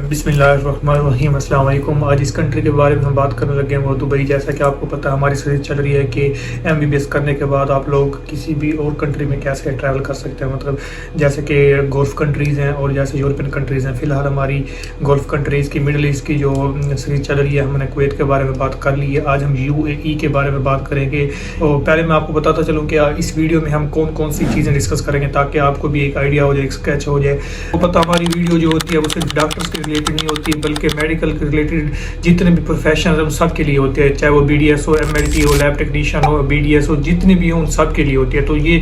बिस्मिल्लाहिर्रहमानिर्रहीम अस्सलाम वालेकुम। आज इस कंट्री के बारे में हम बात करने लगे हैं, वो दुबई। जैसा कि आपको पता है, हमारी सीरीज चल रही है कि MBBS करने के बाद आप लोग किसी भी और कंट्री में कैसे ट्रैवल कर सकते हैं। मतलब जैसे कि गल्फ़ कंट्रीज़ हैं और जैसे यूरोपियन कंट्रीज़ हैं। फ़िलहाल हमारी गल्फ़ कंट्रीज़ की, मिडल ईस्ट की जो सीरीज चल रही है, हमने कुवैत के बारे में बात कर ली है। आज हम UAE के बारे में बात करेंगे। तो पहले मैं आपको बताता चलूँ कि इस वीडियो में हम कौन कौन सी चीज़ें डिस्कस करेंगे ताकि आपको भी एक आइडिया हो जाए, एक स्केच हो जाए। तो पता हमारी वीडियो जो होती है वो सिर्फ डॉक्टर्स के रिलेटेड नहीं होती, बल्कि मेडिकल के रिलेटेड जितने भी प्रोफेशन हैं उन सब के लिए होते हैं। चाहे वो BDS हो, MLT हो, लैब टेक्नीशियन हो, BDS हो, जितने भी हो उन सब के लिए होती है। तो ये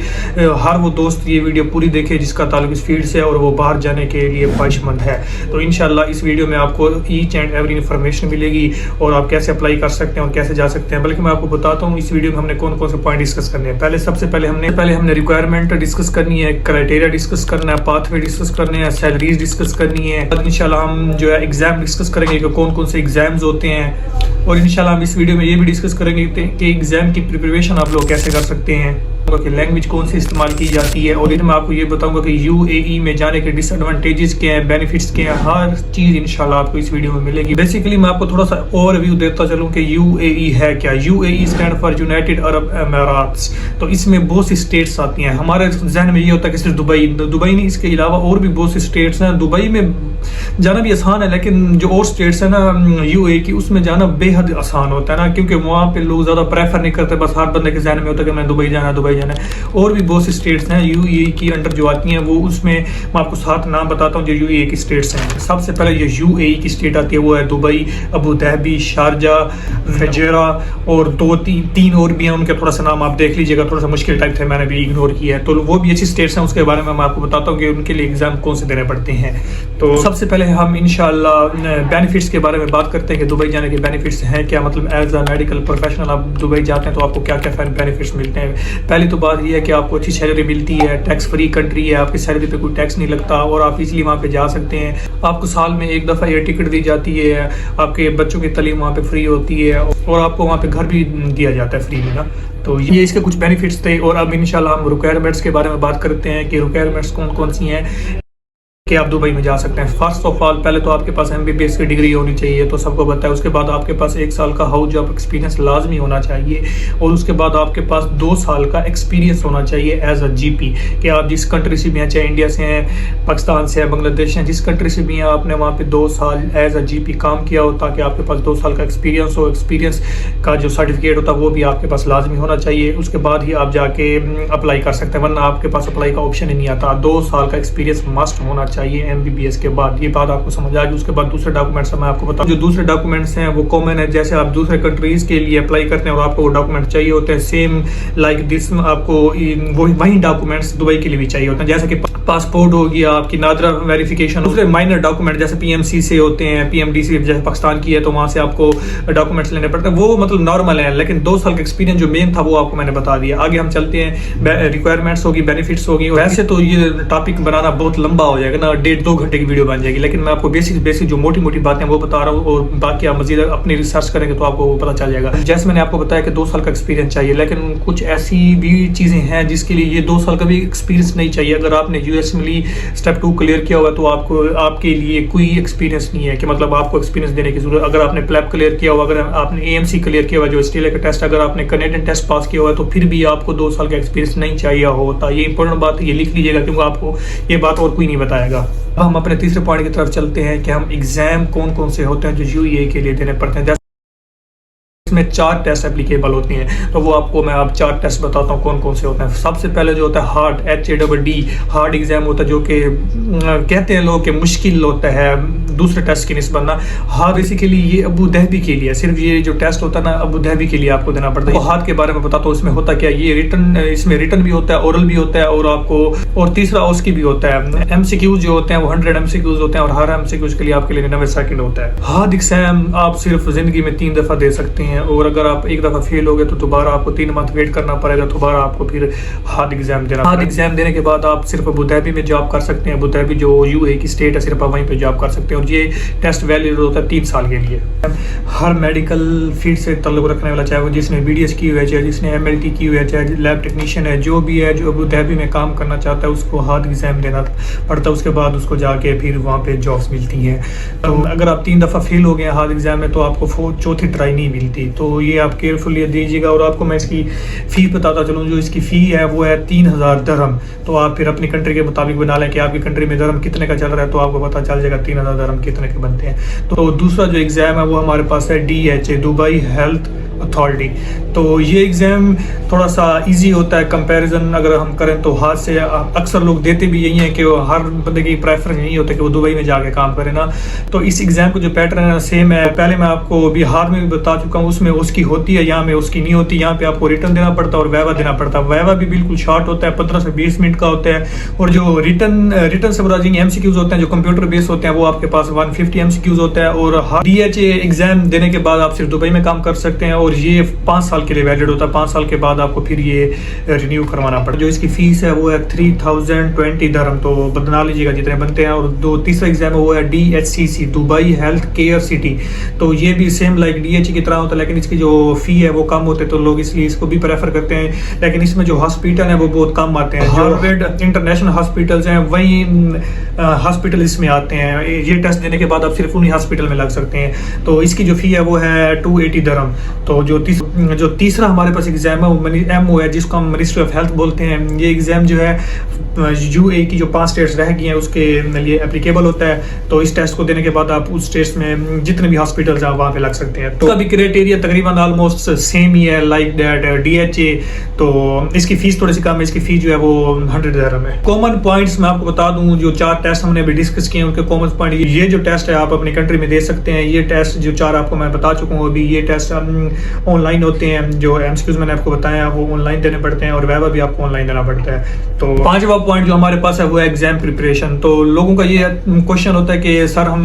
हर वो दोस्त ये वीडियो पूरी देखे जिसका ताल्लुक इस फील्ड से और वो बाहर जाने के लिए ख्वाहिशमंद है। तो इंशाल्लाह इस वीडियो में आपको ईच एंड एवरी इन्फॉर्मेशन मिलेगी और आप कैसे अप्लाई कर सकते हैं और कैसे जा सकते हैं। बल्कि मैं आपको बताता हूँ इस वीडियो में हमने कौन कौन से पॉइंट डिस्कस करने हैं। सबसे पहले हमने रिक्वायरमेंट डिस्कस करनी है, क्राइटेरिया डिस्कस करना है, पाथवे डिस्कस करने हैं, सैलरीज डिस्कस करनी है। इंशाल्लाह हम जो है एग्जाम डिस्कस करेंगे कि कौन कौन से एग्जाम्स होते हैं। और इंशाल्लाह हम इस वीडियो में ये भी डिस्कस करेंगे कि एग्जाम की प्रिपरेशन आप लोग कैसे कर सकते हैं, कि लैंग्वेज कौन सी इस्तेमाल की जाती है। और फिर मैं आपको ये बताऊंगा कि UAE में जाने के डिसएडवांटेजेस क्या हैं, बेनिफिट्स क्या हैं। हर चीज़ इंशाल्लाह आपको इस वीडियो में मिलेगी। बेसिकली मैं आपको थोड़ा सा ओवरव्यू देता चलूँ कि UAE है क्या। UAE stand for United Arab Emirates. तो इसमें बहुत सी स्टेट्स आती हैं। हमारे जहन में ये होता है कि सिर्फ दुबई नहीं, इसके अलावा और भी बहुत सी स्टेट्स हैं। दुबई में जाना भी आसान है, लेकिन जो और स्टेट्स है ना UAE की, उसमें जाना बेहद आसान होता है ना, क्योंकि वहाँ पे लोग ज़्यादा प्रेफर नहीं करते। बस हर बंदे के जहन में होता है कि मैं दुबई जाना है। और भी बहुत सी स्टेट्स हैं UAE की अंडर जो आती हैं, वो उसमें मैं आपको 7 नाम बताता हूँ जो UAE की स्टेट्स हैं। सबसे पहले जो UAE की स्टेट आती है वो है दुबई, अबू धाबी, शारजा, फजेरा और तीन और भी हैं। उनके थोड़ा सा नाम आप देख लीजिएगा, थोड़ा सा मुश्किल टाइप थे, मैंने भी इग्नोर किया है। तो वो भी अच्छी स्टेट्स हैं, उसके बारे में मैं आपको बताता हूँ कि उनके लिए एग्जाम कौन से देने पड़ते हैं। तो सबसे पहले हम इंशाल्लाह बेनिफिट्स के बारे में बात करते हैं कि दुबई जाने के बेनिफिट्स हैं क्या। मतलब एज अ मेडिकल प्रोफेशनल आप दुबई जाते हैं तो आपको क्या क्या बेनिफिट्स मिलते हैं। पहली तो बात यह है कि आपको अच्छी सैलरी मिलती है, टैक्स फ्री कंट्री है, आपकी सैलरी पे कोई टैक्स नहीं लगता और आप इजीली वहाँ पे जा सकते हैं। आपको साल में एक दफ़ा ये टिकट दी जाती है, आपके बच्चों की तालीम वहाँ पे फ्री होती है और आपको वहाँ पे घर भी दिया जाता है फ्री में ना। तो ये इसके कुछ बेनिफिट्स थे। और अब इंशाल्लाह हम रिक्वायरमेंट्स के बारे में बात करते हैं कि रिक्वायरमेंट्स कौन कौन सी हैं कि आप दुबई में जा सकते हैं। फर्स्ट ऑफ ऑल पहले तो आपके पास MBBS की डिग्री होनी चाहिए, तो सबको पता है। उसके बाद आपके पास 1 साल का हाउस जॉब एक्सपीरियंस लाजमी होना चाहिए और उसके बाद आपके पास 2 साल का एक्सपीरियंस होना चाहिए एज अ GP। कि आप जिस कंट्री से भी हैं, चाहे इंडिया से हैं, पाकिस्तान से हैं, बांग्लादेश हैं, जिस कंट्री से भी हैं, आपने वहाँ पे 2 साल एज अ GP काम किया हो ताकि आपके पास 2 साल का एक्सपीरियंस हो। एक्सपीरियंस का जो सर्टिफिकेट होता है वो भी आपके पास लाजमी होना चाहिए। उसके बाद ही आप जाके अप्लाई कर सकते हैं, वरना आपके पास अप्लाई का ऑप्शन ही नहीं आता। 2 साल का एक्सपीरियंस मस्ट होना चाहिए MBBS के बाद। ये बात आपको समझ आ गई। उसके बाद दूसरे डॉक्यूमेंट्स मैं आपको बताऊं। जो दूसरे डॉक्यूमेंट्स हैं वो कॉमन है। जैसे आप दूसरे कंट्रीज के लिए अप्लाई करते हैं और आपको वो डॉक्यूमेंट चाहिए होते हैं, सेम लाइक दिस आपको वही डॉक्यूमेंट्स दुबई के लिए भी चाहिए होते हैं। जैसे कि पासपोर्ट हो गया, आपकी नादरा वेरिफिकेशन, दूसरे माइनर डॉक्यूमेंट जैसे PMC से होते हैं, PMDC जैसे पाकिस्तान की है तो वहाँ से आपको डॉक्यूमेंट्स लेने पड़ते हैं। वो मतलब नॉर्मल है, लेकिन 2 साल का एक्सपीरियंस जो मेन था वो आपको मैंने बता दिया। आगे हम चलते हैं, रिक्वायरमेंट्स होगी, बेनिफिट्स होगी। वैसे तो ये टॉपिक बनाना बहुत लंबा हो जाएगा ना, 1.5-2 घंटे की वीडियो बन जाएगी, लेकिन मैं आपको बेसिक जो मोटी बातें वो बता रहा हूँ और बाकी आप मजीद अपनी रिसर्च करेंगे तो आपको पता चल जाएगा। जैसे मैंने आपको बताया कि 2 साल का एक्सपीरियंस चाहिए, लेकिन कुछ ऐसी भी चीज़ें हैं जिसके लिए ये 2 साल का भी एक्सपीरियंस नहीं चाहिए। अगर आपने USMLE स्टेप 2 क्लियर किया हुआ तो आपके लिए कोई एक्सपीरियंस नहीं है कि मतलब आपको एक्सपीरियंस देने की जरूरत। अगर आपने प्लैप क्लियर किया हुआ, अगर आपने AMC क्लियर किया हुआ जो ऑस्ट्रेलिया का टेस्ट, अगर आपने कनेडियन टेस्ट पास किया हुआ है तो फिर भी आपको 2 साल का एक्सपीरियंस नहीं चाहिए होता। ये इंपॉर्टेंट बात है, ये लिख लीजिएगा क्योंकि आपको ये बात और कोई नहीं बताएगा। अब हम अपने तीसरे पॉइंट की तरफ चलते हैं कि हम एग्जाम कौन कौन से होते हैं जो UAE के लिए देने पड़ते हैं। इसमें 4 टेस्ट एप्लीकेबल होती हैं, तो वो आपको मैं अब 4 टेस्ट बताता हूँ कौन कौन से होते हैं। सबसे पहले जो होता है हार्ड, HARD हार्ड एग्जाम होता है, जो कि कहते हैं लोग कि मुश्किल होता है दूसरे टेस्ट की निस्बत ना। हार्ड बेसिकली ये अबू धाबी के लिए, सिर्फ ये जो टेस्ट होता है ना अबू धाबी के लिए आपको देना पड़ता है। हार्ड के बारे में बताता हूँ, इसमें होता क्या, ये इसमें रिटर्न भी होता है, ओरल भी होता है और आपको और तीसरा उसकी भी होता है। MCQs जो होते हैं वो 100 MCQs होते हैं और हर MCQs के लिए आपके लिए 90 सेकंड होता है। हार्ड एग्जाम आप सिर्फ जिंदगी में 3 दफा दे सकते हैं और अगर आप एक दफ़ा फेल हो गए तो दोबारा आपको 3 मंथ वेट करना पड़ेगा, दोबारा आपको फिर हार्ड एग्जाम देना। हार्ड एग्जाम देने के बाद आप सिर्फ अबू धाबी में जॉब कर सकते हैं। अबू धाबी जो UAE की स्टेट है, सिर्फ आप वहीं पे जॉब कर सकते हैं और ये टेस्ट वैलिड होता है 3 साल के लिए। हर मेडिकल फील्ड से ताल्लुक़ रखने वाला, चाहे वो जिसने BDS की हुई है, चाहे जिसने MLT की हुई है, चाहे लैब टेक्नीशियन है, जो भी है जो अबू धाबी में काम करना चाहता है उसको हार्ड एग्जाम देना पड़ता है। उसके बाद उसको जाके फिर वहाँ पे जॉब्स मिलती हैं। तो अगर आप 3 दफ़ा फेल हो गए हार्ड एग्जाम में तो आपको चौथी ट्राई नहीं मिलती। तो ये आप केयरफुली दीजिएगा। और आपको मैं इसकी फ़ी बताता चलूँ, जो इसकी फ़ी है वो है 3000 दरहम। तो आप फिर अपनी कंट्री के मुताबिक बना लें कि आपकी कंट्री में दरहम कितने का चल रहा है, तो आपको पता चल जाएगा 3000 दरहम कितने के बनते हैं। तो दूसरा जो एग्ज़ाम है वो हमारे पास है DHA, दुबई हेल्थ अथॉरिटी। तो ये एग्ज़ाम थोड़ा सा इजी होता है कंपैरिजन अगर हम करें तो हाथ से। अक्सर लोग देते भी यही है कि वो हर बंदे की प्रेफरेंस यही होता है कि वो दुबई में जाके काम करे ना। तो इस एग्ज़ाम को जो पैटर्न है सेम है, पहले मैं आपको बिहार में भी बता चुका हूँ, उसमें उसकी होती है, यहाँ में उसकी नहीं होती। यहाँ पे आपको रिटर्न देना पड़ता है और वैवा देना पड़ता है। वैवा भी बिल्कुल शॉर्ट होता है, 15 से 20 मिनट का होता है। और जो रिटर्न से बता देंगे MCQs होते हैं जो कंप्यूटर बेस्ड होते हैं, वो आपके पास 150 MCQs होता है। और DHA एग्ज़ाम देने के बाद आप सिर्फ दुबई में काम कर सकते हैं और ये 5 साल के लिए वैलिड होता है। 5 साल के बाद आपको फिर ये रिन्यू करवाना पड़ता है। जो इसकी फीस है वो है 3020 दरहम, तो बना लीजिएगा जितने बनते हैं। और तीसरा एग्जाम है वो है DHCC, Dubai health care city. तो ये भी सेम लाइक DHA की तरह होता है, लेकिन इसकी जो फी है वो कम होते हैं, तो लोग इसलिए इसको भी प्रेफर करते हैं। लेकिन इसमें जो हॉस्पिटल है वो बहुत कम आते हैं। हार्वर्ड इंटरनेशनल हॉस्पिटल्स हैं, वही हॉस्पिटल इसमें आते हैं। ये टेस्ट देने के बाद आप सिर्फ उन्हीं हॉस्पिटल में लग सकते हैं। तो इसकी जो फी है वो है 280 दरहम। तो जो तीसरा हमारे पास एग्जाम है वो MO है, जिसको हम मिनिस्ट्री ऑफ हेल्थ बोलते हैं। ये एग्जाम जो है UAE की जो 5 स्टेट्स रह गई हैं उसके लिए एप्लीकेबल होता है। तो इस टेस्ट को देने के बाद आप उस स्टेट्स में जितने भी हॉस्पिटल्स हैं वहाँ पे लग सकते हैं। तो अभी क्राइटेरिया तकरीबन ऑलमोस्ट सेम ही है लाइक दैट DHA। तो इसकी फीस थोड़ी सी कम है, इसकी फीस जो है वो 100 दरहम है। कॉमन पॉइंट्स मैं आपको बता दूं, जो 4 टेस्ट हमने अभी डिस्कस किए हैं उनके कॉमन पॉइंट, ये जो टेस्ट है आप अपनी कंट्री में दे सकते हैं। ये टेस्ट जो 4 आपको मैं बता चुका हूँ अभी, ये टेस्ट ऑनलाइन होते हैं। जो MCQs मैंने आपको बताया वो ऑनलाइन देने पड़ते हैं और वैवा भी आपको ऑनलाइन देना पड़ता है। तो 5वां पॉइंट जो हमारे पास है वो है एग्जाम प्रिपरेशन। तो लोगों का ये क्वेश्चन होता है कि सर हम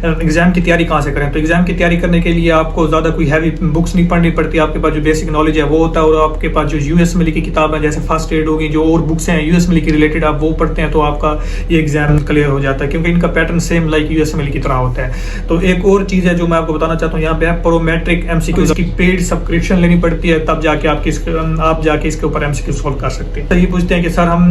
एग्जाम की तैयारी कहाँ से करें। तो एग्जाम की तैयारी करने के लिए आपको ज़्यादा कोई हैवी बुक्स नहीं पढ़नी पड़ती। आपके पास जो बेसिक नॉलेज है वो होता है और आपके पास जो US में लिखी किताब है जैसे फर्स्ट एड होगी, जो और बुक्स हैं US में लिखी रिलेटेड, आप वो पढ़ते हैं तो आपका ये एग्जाम क्लियर हो जाता है, क्योंकि इनका पैटर्न सेम लाइक US में लिखी तरह होता है। तो एक और चीज़ है जो मैं आपको बताना चाहता हूँ, यहाँ पे प्रोमेट्रिक MCQ की पेड सब्सक्रिप्शन लेनी पड़ती है, तब जाके आप जाके इसके ऊपर MCQ सोल्व कर सकते हैं। तो ये पूछते हैं कि सर हम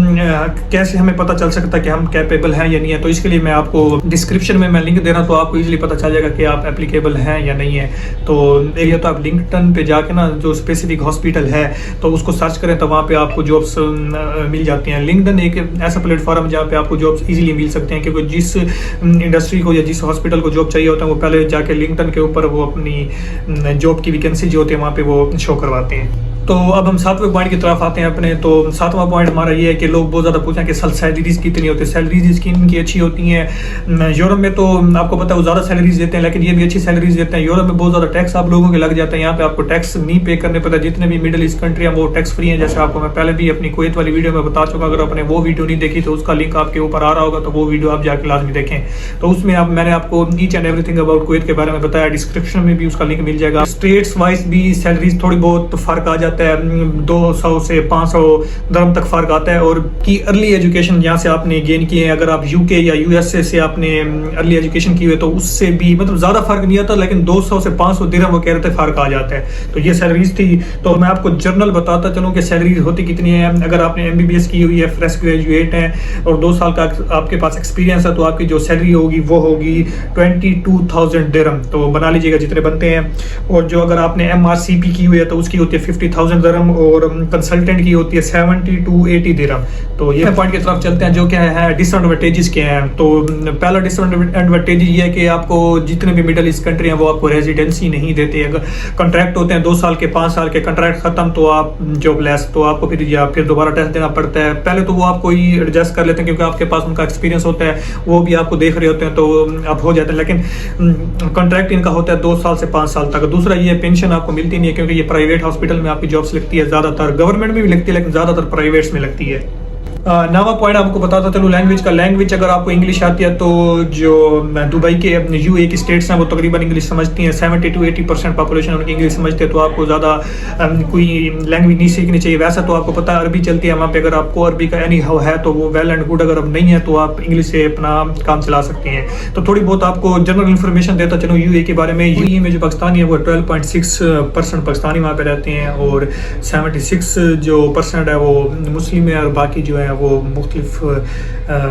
कैसे हमें पता चल सकता है कि हम कैपेबल हैं या नहीं है। तो इसके लिए मैं आपको डिस्क्रिप्शन में मैं लिंक दे रहा हूं, तो आपको इजीली पता चल जाएगा कि आप एप्लीकेबल हैं या नहीं है। तो ये तो आप लिंक्डइन पे जाके ना जो स्पेसिफिक हॉस्पिटल है तो उसको सर्च करें, तो वहाँ पे आपको जॉब्स मिल जाती हैं। लिंक्डइन एक ऐसा प्लेटफॉर्म जहाँ पे आपको जॉब्स इजीली मिल सकते हैं, क्योंकि जिस इंडस्ट्री को या जिस हॉस्पिटल को जॉब चाहिए होता है वो पहले जाके लिंक्डइन के ऊपर वो अपनी जॉब की वैकेंसी जो होती है वहाँ पे वो शो करवाते हैं। तो अब हम 7वें पॉइंट की तरफ आते हैं अपने। तो 7वां पॉइंट हमारा ये है कि लोग बहुत ज़्यादा पूछें कि सैलरीज कितनी होती है। सैलरीज इसकी इनकी अच्छी होती हैं। यूरोप में तो आपको पता है वो ज़्यादा सैलरीज देते हैं, लेकिन ये भी अच्छी सैलरीज देते हैं। यूरोप में बहुत ज़्यादा टैक्स आप लोगों के लग जाता है, यहाँ पे आपको टैक्स नहीं पे करने पड़ता। जितने भी मिडिल ईस्ट कंट्री हैं वो टैक्स फ्री हैं, जैसे आपको मैं पहले भी अपनी कुवैत वाली वीडियो में बता चुका। अगर आपने वो वीडियो नहीं देखी तो उसका लिंक आपके ऊपर आ रहा होगा, तो वो वीडियो आप जाकर लाजमी देखें। तो उसमें मैंने आपको each and everything about Kuwait के बारे में बताया, डिस्क्रिप्शन में भी उसका लिंक मिल जाएगा। स्टेट्स वाइज भी सैलरीज थोड़ी बहुत फर्क आ जाता है, 200 से 500 दरम तक फर्क आता है। और की अर्ली एजुकेशन यहाँ से आपने गेन की है, अगर आप UK या USA से आपने अर्ली एजुकेशन की हुई तो उससे भी मतलब ज़्यादा फर्क नहीं आता, लेकिन 200 से 500 दिरहम वो कह रहे थे फर्क आ जाता है। तो ये सैलरीज थी। तो मैं आपको जर्नल बताता चलूँ कि सैलरीज होती कितनी है। अगर आपने MBBS की हुई है, फ्रेश ग्रेजुएट हैं और 2 साल का आपके पास एक्सपीरियंस है, तो आपकी जो सैलरी होगी वो होगी 22,000 दिरहम। तो बना लीजिएगा जितने बनते हैं। और जो अगर आपने MRCP की हुई है तो उसकी होती है 50,000 दिरहम और कंसल्टेंट की होती है 70 to 80 दिरहम। तो ये पॉइंट की तरफ चलते हैं जो क्या है डिसएडवांटेजेस क्या हैं। तो पहला डिसएडवांटेज ये है कि आपको जितने भी मिडिल ईस्ट कंट्री हैं वो आपको रेजिडेंसी नहीं देते। अगर कॉन्ट्रैक्ट होते हैं 2 साल के 5 साल के, कॉन्ट्रैक्ट खत्म तो आप जॉबलेस, तो आपको फिर दोबारा टेस्ट देना पड़ता है। पहले तो वो आपको ही एडजस्ट कर लेते हैं क्योंकि आपके पास उनका एक्सपीरियंस होता है, वो भी आपको देख रहे होते हैं तो आप हो जाते हैं। लेकिन कॉन्ट्रैक्ट इनका होता है 2 साल से 5 साल तक। दूसरा ये पेंशन आपको मिलती नहीं है क्योंकि ये प्राइवेट हॉस्पिटल में आपकी जॉब्स लगती है, ज़्यादातर गवर्नमेंट में भी लगती है लेकिन ज़्यादातर प्राइवेट्स में लगती है। नवा पॉइंट आपको बताता चलो लैंग्वेज का। लैंग्वेज अगर आपको इंग्लिश आती है तो जो दुबई के यूएई की स्टेट्स हैं वो तकरीबन इंग्लिश समझती हैं। 70 to 80% पॉपुलेशन उनकी इंग्लिश समझते हैं, तो आपको ज़्यादा कोई लैंग्वेज नहीं सीखनी चाहिए। वैसा तो आपको पता है अरबी चलती है वहाँ पे, अगर आपको अरबी का एनी हाउ है तो वो वेल एंड गुड, अगर अब नहीं है तो आप इंग्लिश से अपना काम चला सकते हैं। तो थोड़ी बहुत आपको जनरल इन्फॉर्मेशन देता चलो यूएई के बारे में। यूएई में जो पाकिस्तानी है वो 12.6% पाकिस्तानी वहाँ पे रहते हैं, और 76 जो % है वो मुस्लिम है, और बाकी जो है वो मुख्तलिफ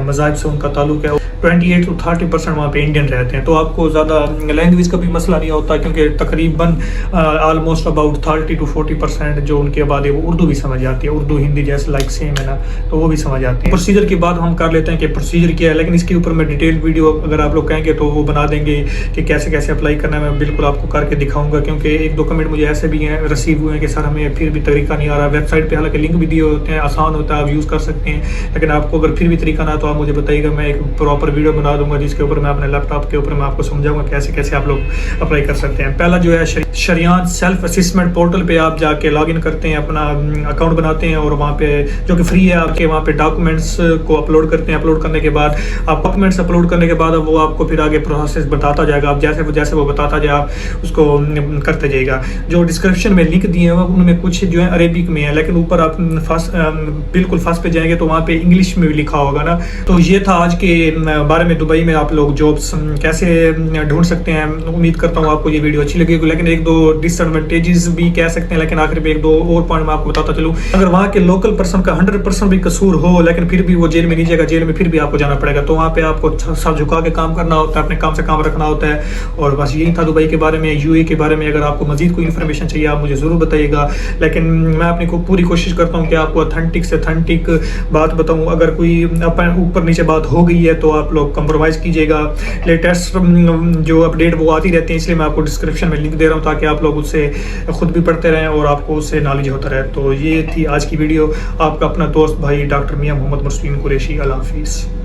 मज़ाहिब से उनका ताल्लुक है। 28 to 30% वहाँ पे इंडियन रहते हैं। तो आपको ज़्यादा लैंग्वेज का भी मसला नहीं होता, क्योंकि तकरीबन ऑलमोस्ट अबाउट 30 to 40% जो उनकी आबादी है वो उर्दू भी समझ आती है। उर्दू हिंदी जैसे लाइक सेम है ना, तो वो भी समझ आती है। प्रोसीजर की बात हम कर लेते हैं कि प्रोसीजर क्या है, लेकिन इसके ऊपर मैं डिटेल वीडियो अगर आप लोग कहेंगे तो वो बना देंगे कि कैसे कैसे अप्लाई करना है। मैं बिल्कुल आपको करके दिखाऊंगा, क्योंकि एक दो कमेंट मुझे ऐसे भी हैं रिसीव हुए हैं कि सर हमें फिर भी तरीका नहीं आ रहा। वेबसाइट पे हालांकि लिंक भी दिए होते हैं, आसान होता है, आप यूज़ कर सकते हैं, लेकिन आपको अगर फिर भी तरीका ना तो आप मुझे बताइएगा, मैं एक प्रॉपर वीडियो बना दूंगा जिसके ऊपर मैं अपने लैपटॉप के ऊपर मैं आपको समझाऊंगा कैसे कैसे आप लोग अप्लाई कर सकते हैं। पहला जो है शरियान सेल्फ असेसमेंट पोर्टल पे आप जाके लॉगिन करते हैं, अपना अकाउंट बनाते हैं, और वहाँ पे जो कि फ्री है आपके, वहाँ पे डॉक्यूमेंट्स को अपलोड करते हैं। अपलोड करने के बाद आप डॉक्यूमेंट्स अपलोड करने के बाद वो आपको फिर आगे प्रोसेस बताता जाएगा। आप जैसे वो बताता जाए आप उसको करते जाइएगा। जो डिस्क्रिप्शन में लिंक दिए हैं उनमें कुछ जो है अरेबिक में है, लेकिन ऊपर आप बिल्कुल फर्स्ट पे जाएंगे तो वहाँ पे इंग्लिश में भी लिखा होगा ना। तो ये था आज के बारे में दुबई में आप लोग जॉब्स कैसे ढूंढ सकते हैं। उम्मीद करता हूँ आपको ये वीडियो अच्छी लगेगी, लेकिन एक दो डिसएडवांटेजेस भी कह सकते हैं, लेकिन आखिर में एक दो और पॉइंट मैं आपको बताता चलूँ। अगर वहाँ के लोकल पर्सन का 100% भी कसूर हो, लेकिन फिर भी वो जेल में नहीं जाएगा, जेल में फिर भी आपको जाना पड़ेगा। तो वहाँ पे आपको सर झुका के काम करना होता है, अपने काम से काम रखना होता है। और बस यही था दुबई के बारे में, यूएई के बारे में। अगर आपको मजीद कोई इन्फॉर्मेशन चाहिए आप मुझे ज़रूर बताइएगा, लेकिन मैं अपनी को पूरी कोशिश करता हूँ कि आपको ऑथेंटिक से ऑथेंटिक बात बताऊँ। अगर कोई ऊपर नीचे बात हो गई है तो आप लोग कंप्रोमाइज़ कीजिएगा। लेटेस्ट जो अपडेट वो आती रहती है, इसलिए मैं आपको डिस्क्रिप्शन में लिंक दे रहा हूँ ताकि आप लोग उससे खुद भी पढ़ते रहें और आपको उससे नॉलेज होता रहे। तो ये थी आज की वीडियो। आपका अपना दोस्त भाई डॉक्टर मियां मोहम्मद मुस्लिम कुरैशी। अल्लाह हाफिज़।